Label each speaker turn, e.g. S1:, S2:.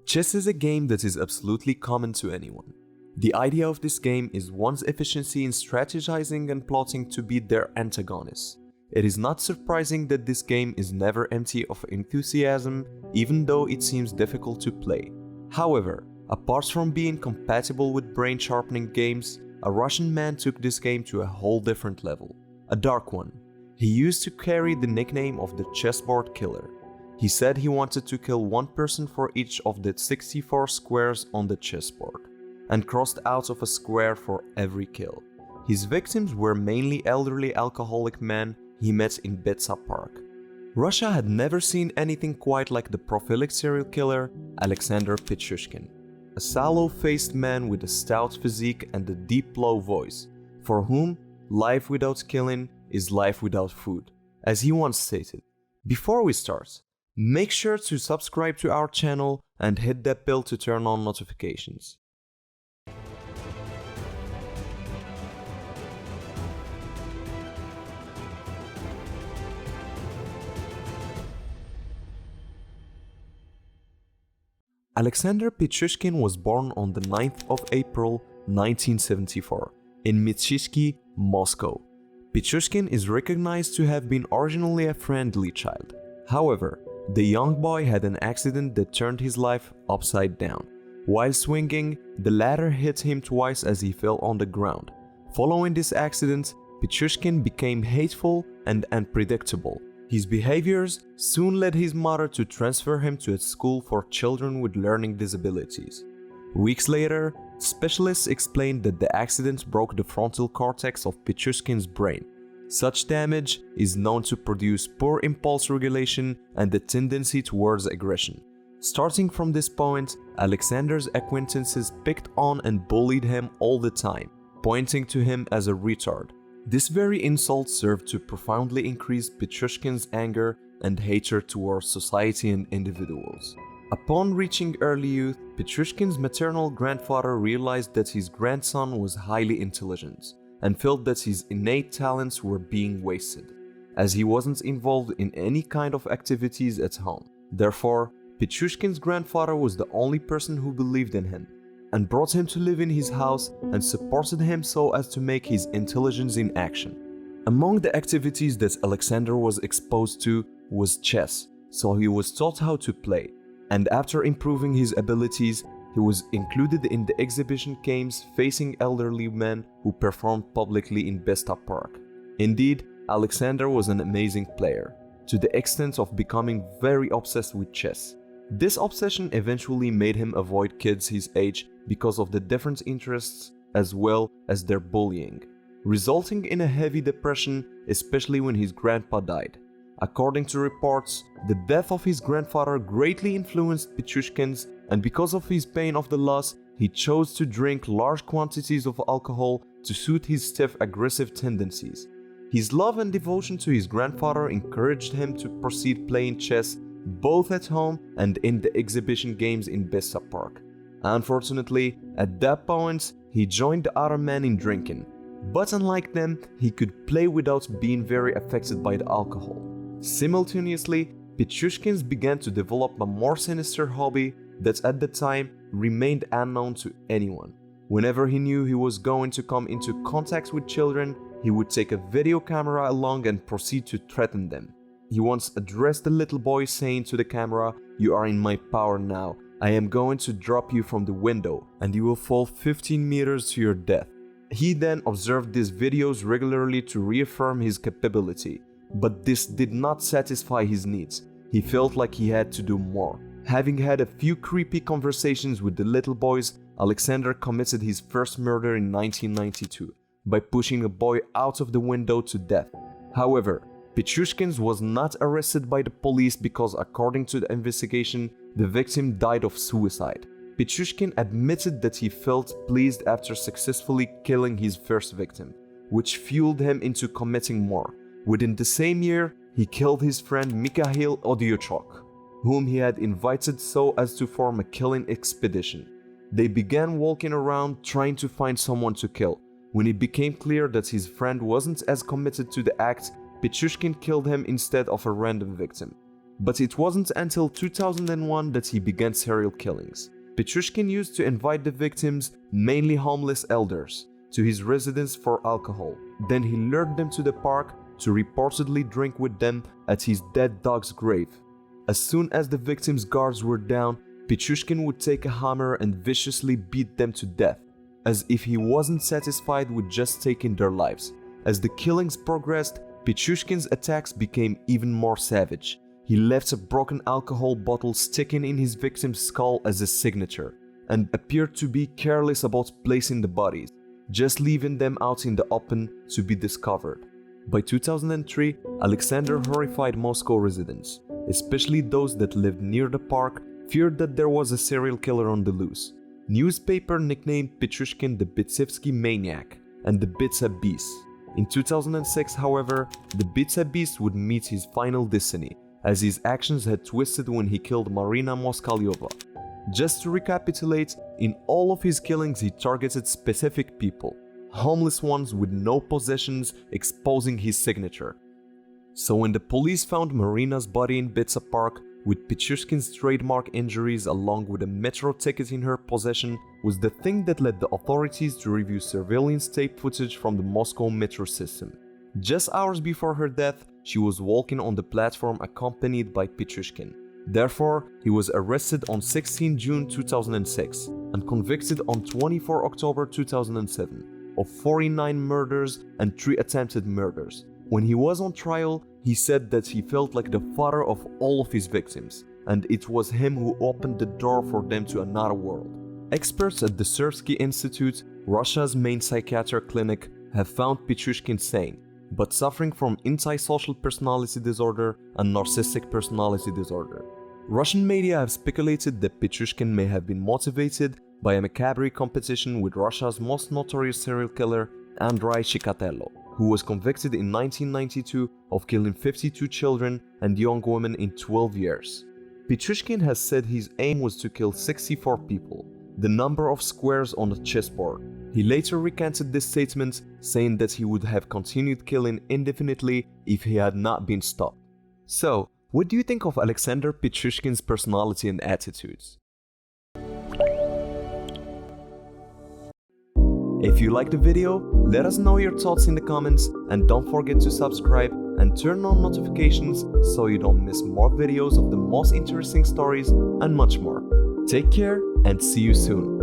S1: Chess is a game that is absolutely common to anyone. The idea of this game is one's efficiency in strategizing and plotting to beat their antagonists. It is not surprising that this game is never empty of enthusiasm, even though it seems difficult to play. However, apart from being compatible with brain-sharpening games, a Russian man took this game to a whole different level. A dark one. He used to carry the nickname of the Chessboard Killer. He said he wanted to kill one person for each of the 64 squares on the chessboard, and crossed out of a square for every kill. His victims were mainly elderly alcoholic men he met in Betsa Park. Russia had never seen anything quite like the prolific serial killer Alexander Pichushkin, a sallow-faced man with a stout physique and a deep low voice, for whom life without killing is life without food, as he once stated. Before we start, make sure to subscribe to our channel and hit that bell to turn on notifications. Alexander Pichushkin was born on the 9th of April 1974 in Mytshiki, Moscow. Pichushkin is recognized to have been originally a friendly child. However, the young boy had an accident that turned his life upside down. While swinging, the ladder hit him twice as he fell on the ground. Following this accident, Pichushkin became hateful and unpredictable. His behaviors soon led his mother to transfer him to a school for children with learning disabilities. Weeks later, specialists explained that the accident broke the frontal cortex of Pichushkin's brain. Such damage is known to produce poor impulse regulation and a tendency towards aggression. Starting from this point, Alexander's acquaintances picked on and bullied him all the time, pointing to him as a retard. This very insult served to profoundly increase Pichushkin's anger and hatred towards society and individuals. Upon reaching early youth, Pichushkin's maternal grandfather realized that his grandson was highly intelligent and felt that his innate talents were being wasted, as he wasn't involved in any kind of activities at home. Therefore, Pichushkin's grandfather was the only person who believed in him, and brought him to live in his house and supported him so as to make his intelligence in action. Among the activities that Alexander was exposed to was chess, so he was taught how to play, and after improving his abilities, he was included in the exhibition games facing elderly men who performed publicly in Besta Park. Indeed, Alexander was an amazing player, to the extent of becoming very obsessed with chess. This obsession eventually made him avoid kids his age because of the different interests as well as their bullying, resulting in a heavy depression, especially when his grandpa died. According to reports, the death of his grandfather greatly influenced Pichushkin's, and because of his pain of the loss, he chose to drink large quantities of alcohol to suit his stiff, aggressive tendencies. His love and devotion to his grandfather encouraged him to proceed playing chess both at home and in the exhibition games in Besta Park. Unfortunately, at that point, he joined the other men in drinking, but unlike them, he could play without being very affected by the alcohol. Simultaneously, Pichushkin began to develop a more sinister hobby that at the time remained unknown to anyone. Whenever he knew he was going to come into contact with children, he would take a video camera along and proceed to threaten them. He once addressed the little boy saying to the camera, "You are in my power now. I am going to drop you from the window and you will fall 15 meters to your death." He then observed these videos regularly to reaffirm his capability, but this did not satisfy his needs. He felt like he had to do more. Having had a few creepy conversations with the little boys, Alexander committed his first murder in 1992 by pushing a boy out of the window to death. However, Pichushkin was not arrested by the police because, according to the investigation, the victim died of suicide. Pichushkin admitted that he felt pleased after successfully killing his first victim, which fueled him into committing more. Within the same year, he killed his friend Mikhail Odiochok, whom he had invited so as to form a killing expedition. They began walking around trying to find someone to kill. When it became clear that his friend wasn't as committed to the act, Pichushkin killed him instead of a random victim. But it wasn't until 2001 that he began serial killings. Pichushkin used to invite the victims, mainly homeless elders, to his residence for alcohol. Then he lured them to the park to reportedly drink with them at his dead dog's grave. As soon as the victims' guards were down, Pichushkin would take a hammer and viciously beat them to death, as if he wasn't satisfied with just taking their lives. As the killings progressed, Pichushkin's attacks became even more savage. He left a broken alcohol bottle sticking in his victim's skull as a signature, and appeared to be careless about placing the bodies, just leaving them out in the open to be discovered. By 2003, Alexander horrified Moscow residents, especially those that lived near the park, feared that there was a serial killer on the loose. Newspaper nicknamed Pichushkin the Bitsevsky Maniac and the Bitsa Beast. In 2006, however, the Bitsa Beast would meet his final destiny, as his actions had twisted when he killed Marina Moskalyova. Just to recapitulate, in all of his killings he targeted specific people, homeless ones with no possessions, exposing his signature. So when the police found Marina's body in Bitsa Park, with Pichushkin's trademark injuries along with a metro ticket in her possession, was the thing that led the authorities to review surveillance tape footage from the Moscow metro system. Just hours before her death, she was walking on the platform accompanied by Pichushkin. Therefore, he was arrested on 16 June 2006 and convicted on 24 October 2007 of 49 murders and 3 attempted murders. When he was on trial, he said that he felt like the father of all of his victims, and it was him who opened the door for them to another world. Experts at the Sersky Institute, Russia's main psychiatric clinic, have found Pichushkin sane, but suffering from antisocial personality disorder and narcissistic personality disorder. Russian media have speculated that Pichushkin may have been motivated by a macabre competition with Russia's most notorious serial killer, Andrei Chikatilo, who was convicted in 1992 of killing 52 children and young women in 12 years. Pichushkin has said his aim was to kill 64 people, the number of squares on a chessboard. He later recanted this statement, saying that he would have continued killing indefinitely if he had not been stopped. So, what do you think of Alexander Pichushkin's personality and attitudes? If you liked the video, let us know your thoughts in the comments, and don't forget to subscribe and turn on notifications so you don't miss more videos of the most interesting stories and much more. Take care and see you soon.